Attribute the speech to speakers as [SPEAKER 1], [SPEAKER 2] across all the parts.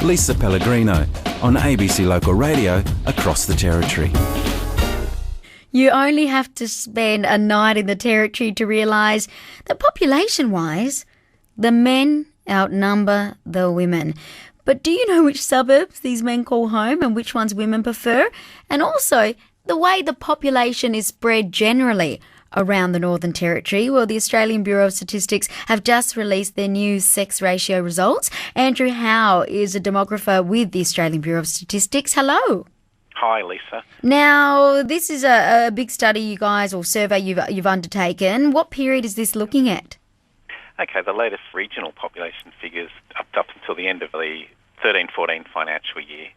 [SPEAKER 1] Lisa Pellegrino, on ABC Local Radio across the Territory.
[SPEAKER 2] You only have to spend a night in the Territory to realise that population-wise, the men outnumber the women. But do you know which suburbs these men call home and which ones women prefer? And also, the way the population is spread generally around the Northern Territory. Well, the Australian Bureau of Statistics have just released their new sex ratio results. Andrew Howe is a demographer with the Australian Bureau of Statistics. Hello.
[SPEAKER 3] Hi, Lisa.
[SPEAKER 2] Now, this is a big study you guys, or survey you've undertaken. What period is this looking at?
[SPEAKER 3] Okay, the latest regional population figures up until the end of the 13-14 financial year.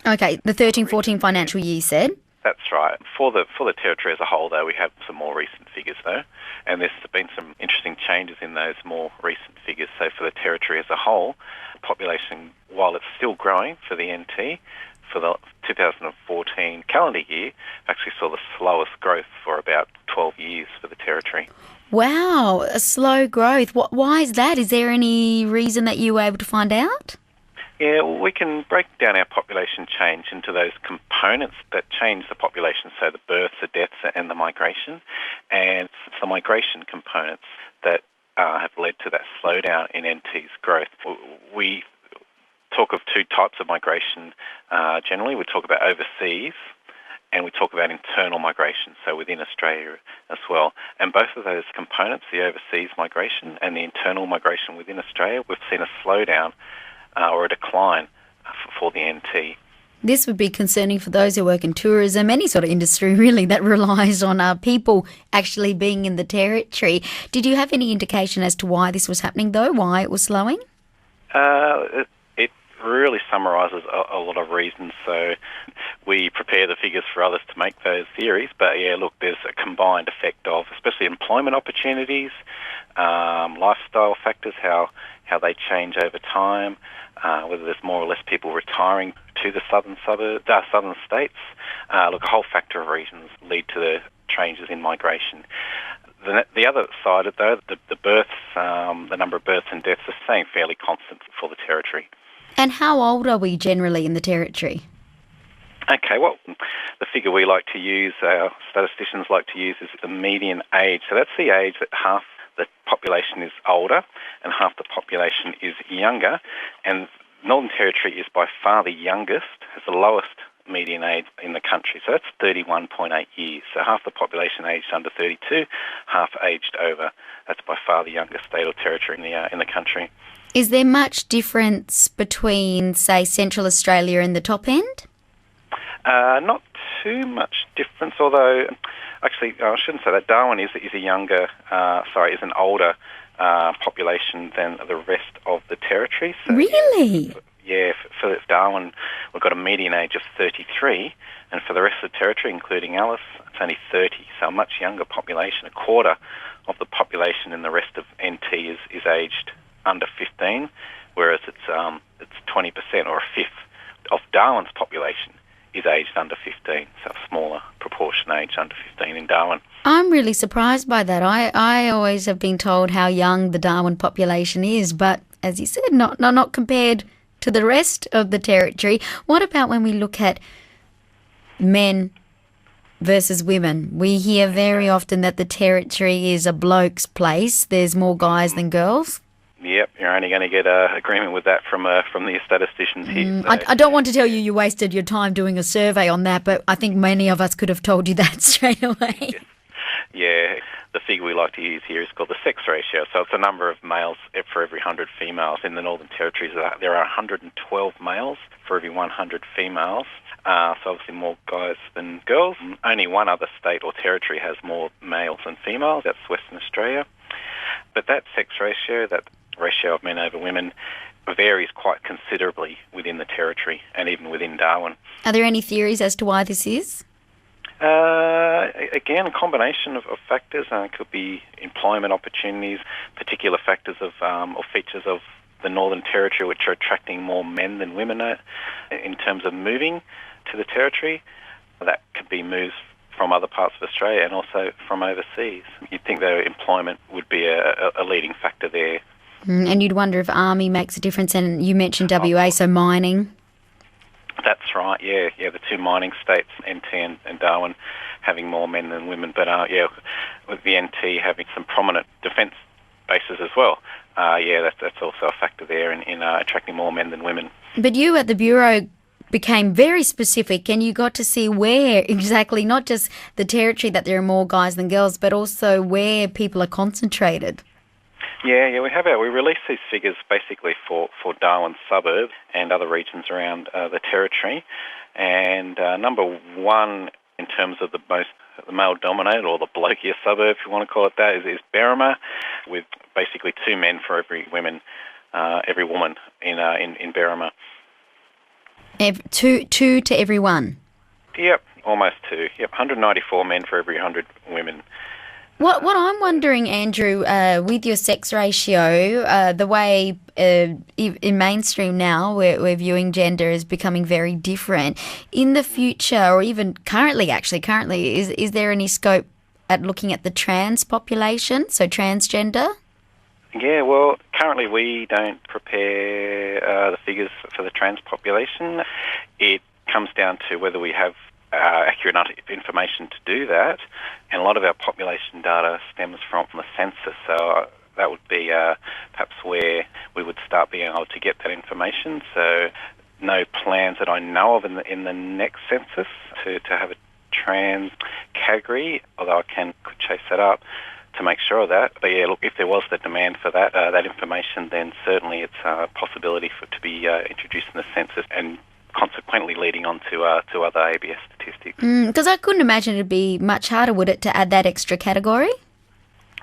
[SPEAKER 2] Okay, the 13-14 financial year, you said?
[SPEAKER 3] That's right. For the Territory as a whole, though, we have some more recent figures, though, and there's been some interesting changes in those more recent figures. So for the Territory as a whole, population, while it's still growing for the NT, for the 2014 calendar year, actually saw the slowest growth for about 12 years for the Territory.
[SPEAKER 2] Wow, a slow growth. Why is that? Is there any reason that you were able to find out?
[SPEAKER 3] Yeah, well, we can break down our population change into those components that change the population, so the births, the deaths and the migration. And it's the migration components that have led to that slowdown in NT's growth. We talk of two types of migration generally. We talk about overseas and we talk about internal migration, so within Australia as well. And both of those components, the overseas migration and the internal migration within Australia, we've seen a slowdown or a decline for the NT.
[SPEAKER 2] This would be concerning for those who work in tourism, any sort of industry really that relies on people actually being in the Territory. Did you have any indication as to why this was happening though, why it was slowing?
[SPEAKER 3] It really summarises a lot of reasons. So we prepare the figures for others to make those theories. But yeah, look, there's a combined effect of especially employment opportunities, lifestyle factors, how they change over time, whether there's more or less people retiring to the southern states. Look, a whole factor of reasons lead to the changes in migration. The other side of it, though, the births, the number of births and deaths are staying fairly constant for the Territory.
[SPEAKER 2] And how old are we generally in the Territory?
[SPEAKER 3] Okay, well, the figure we like to use, our statisticians like to use, is the median age. So that's the age that half the population is older and half the population is younger. And Northern Territory is by far the youngest, has the lowest median age in the country. So that's 31.8 years. So half the population aged under 32, half aged over. That's by far the youngest state or territory in the country.
[SPEAKER 2] Is there much difference between, say, Central Australia and the top end?
[SPEAKER 3] Not too much difference, although actually I shouldn't say that. Darwin is an older population than the rest of the Territory. So,
[SPEAKER 2] really?
[SPEAKER 3] Yeah, for Darwin, we've got a median age of 33, and for the rest of the Territory, including Alice, it's only 30, so a much younger population. A quarter of the population in the rest of NT is aged under 15, whereas it's 20% or a fifth of Darwin's population is aged under 15, so a smaller proportion aged under 15 in Darwin.
[SPEAKER 2] I'm really surprised by that. I always have been told how young the Darwin population is, but as you said, not compared to the rest of the Territory. What about when we look at men versus women? We hear very often that the Territory is a bloke's place. There's more guys than girls.
[SPEAKER 3] Yep, you're only going to get agreement with that from the statisticians here. So.
[SPEAKER 2] I don't want to tell you wasted your time doing a survey on that, but I think many of us could have told you that straight away.
[SPEAKER 3] Yeah, the figure we like to use here is called the sex ratio. So it's the number of males for every 100 females. In the Northern Territory, there are 112 males for every 100 females. So obviously more guys than girls. Only one other state or territory has more males than females. That's Western Australia. But that sex ratio, that ratio of men over women, varies quite considerably within the Territory and even within Darwin.
[SPEAKER 2] Are there any theories as to why this is?
[SPEAKER 3] Again, a combination of factors. It could be employment opportunities, particular factors of or features of the Northern Territory which are attracting more men than women in terms of moving to the Territory. That could be moves from other parts of Australia and also from overseas. You'd think, though, employment would be a leading factor there.
[SPEAKER 2] And you'd wonder if army makes a difference, and you mentioned WA, so mining.
[SPEAKER 3] That's right, yeah. The two mining states, NT and Darwin, having more men than women. But, with the NT having some prominent defence bases as well, that's also a factor there in attracting more men than women.
[SPEAKER 2] But you at the Bureau became very specific, and you got to see where exactly, not just the territory that there are more guys than girls, but also where people are concentrated.
[SPEAKER 3] Yeah, we release these figures basically for Darwin suburb and other regions around the territory. And number one in terms of the male-dominated or the blokier suburb, if you want to call it that, is Berrima, with basically 2 men for every woman in Berrima.
[SPEAKER 2] Two to every one?
[SPEAKER 3] Yep, almost 2. Yep, 194 men for every 100 women.
[SPEAKER 2] What I'm wondering, Andrew, with your sex ratio, the way in mainstream now we're viewing gender as becoming very different. In the future, or even currently, is there any scope at looking at the trans population, so transgender?
[SPEAKER 3] Yeah, well, currently we don't prepare the figures for the trans population. It comes down to whether we have accurate enough information to do that, and a lot of our population data stems from the census, so that would be perhaps where we would start being able to get that information. So no plans that I know of in the next census to have a trans category, although I could chase that up to make sure of that. But yeah, look, if there was the demand for that information, then certainly it's a possibility for it to be introduced in the census, and consequently leading on to other ABS statistics.
[SPEAKER 2] Because I couldn't imagine it'd be much harder, would it, to add that extra category?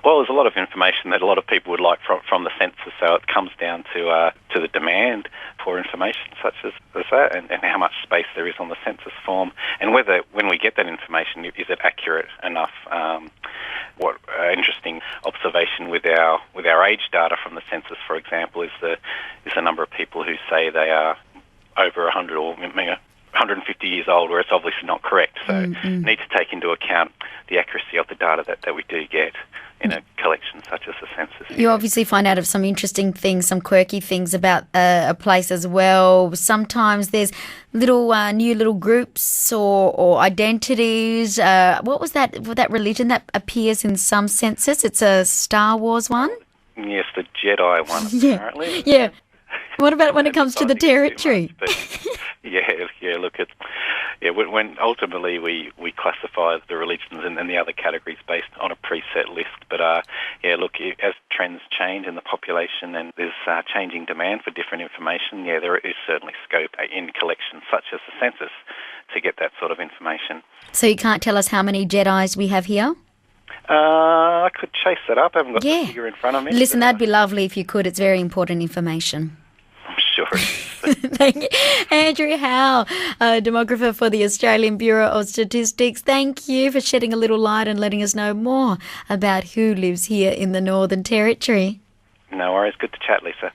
[SPEAKER 3] Well, there's a lot of information that a lot of people would like from the census, so it comes down to the demand for information such as that, and how much space there is on the census form, and whether when we get that information, is it accurate enough. What interesting observation with our age data from the census, for example, is the number of people who say they are over 100 or 150 years old, where it's obviously not correct. So need to take into account the accuracy of the data that we do get in a collection such as the census.
[SPEAKER 2] You obviously find out of some interesting things, some quirky things about a place as well. Sometimes there's new little groups or identities. What was that religion that appears in some census? It's a Star Wars one?
[SPEAKER 3] Yes, the Jedi one, apparently.
[SPEAKER 2] Yeah. What about when it comes to the territory?
[SPEAKER 3] When ultimately we classify the religions and the other categories based on a preset list. But as trends change in the population and there's changing demand for different information, there is certainly scope in collections such as the census to get that sort of information.
[SPEAKER 2] So you can't tell us how many Jedis we have here?
[SPEAKER 3] I could chase that up. I haven't got the figure in front of me.
[SPEAKER 2] Listen, that'd be lovely if you could. It's very important information.
[SPEAKER 3] I'm sure it is.
[SPEAKER 2] Thank you. Andrew Howe, demographer for the Australian Bureau of Statistics. Thank you for shedding a little light and letting us know more about who lives here in the Northern Territory.
[SPEAKER 3] No worries. Good to chat, Lisa.